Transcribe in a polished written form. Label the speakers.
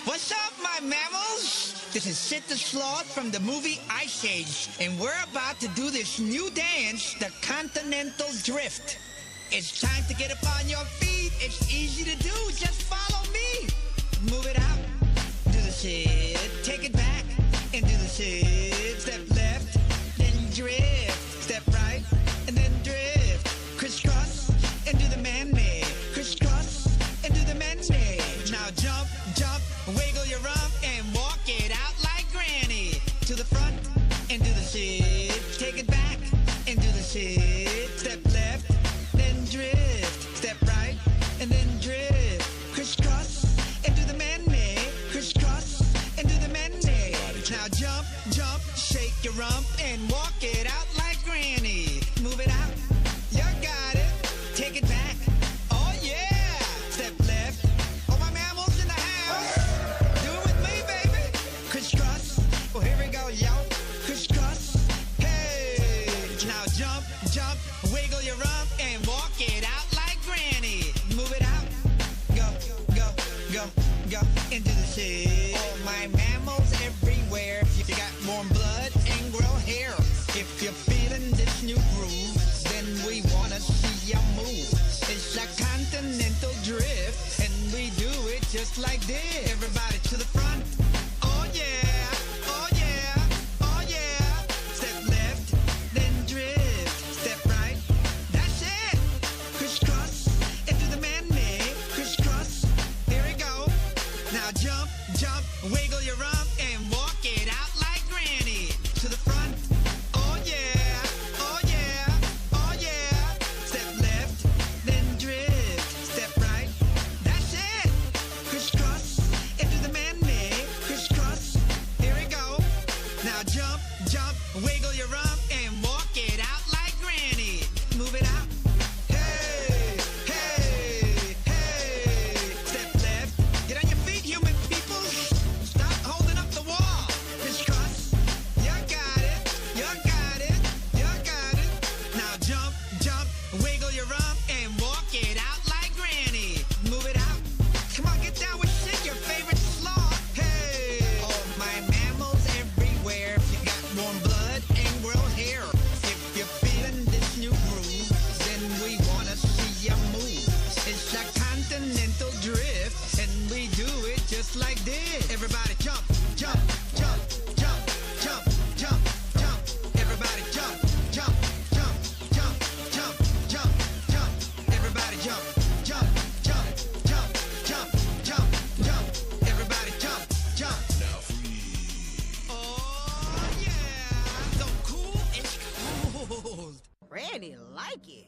Speaker 1: What's up, my mammals? This is Sid the Sloth from the movie Ice Age, and we're about to do this new dance, the Continental Drift. It's time to get up on your feet. It's easy to do. Just follow me. Move it out. Do the Sid. Take it back. And do the Sid. Step left. Then drift. Step right. And then drift. Crisscross. And do the man-made. Crisscross. And do the man-made. Now jump, jump. Wiggle your rump. And walk it out like Granny. To the front. And do the Sid. Take it back. And do the Sid. Step left. Then drift, step right, and then drift, crisscross, and do the man-made, crisscross, and do the man-made. Now jump, jump, shake your rump, and walk it out like Granny. Move it out, you got it, take it back, oh yeah, step left, all my mammals in the house, do it with me, baby, crisscross, well here we go, yo, crisscross, hey, now jump, jump, wiggle your rump, and walk it out like Granny. Move it out. Go, go, go, go. Into the Sid. All my mammals everywhere. You got warm blood and grow hair. If you're feeling this new groove, then we wanna see you move. It's a continental drift, and we do it just like this. Everybody to the front. Oh yeah, oh yeah, oh yeah. Step left, then drift. Step right. That's it. Crisscross, and do the man-made. Crisscross. Here we go. Now jump, jump, wiggle your rump, and walk it out like Granny. To the front. Oh yeah, oh yeah, oh yeah. Step left, then drift. Step right. That's it. Crisscross, and do the man-made. Crisscross. Here we go. Now jump, jump, wiggle your rump, and walk it out like Granny. Move it out. Hey, hey, hey. Step left. Get on your feet, human people. Stop holding up the wall. Crisscross. You got it. You got it. You got it. Now jump, jump, wiggle your rump, and walk it out like Granny. Move it out. Come on, get down with Sid, your favorite sloth. Hey, all my mammals everywhere. You got warm blood and grow hair. If you're feeling this new groove, then we wanna see you move. It's a continental drift, and we do it just like this. Everybody jump, jump, jump, jump, jump, jump, jump. Everybody jump, jump, jump, jump, jump, jump, jump. Everybody jump, jump, jump, jump, jump, jump, jump. Everybody jump, jump.
Speaker 2: Now freeze.
Speaker 1: Oh yeah, so cool, it's cold.
Speaker 3: Granny like it.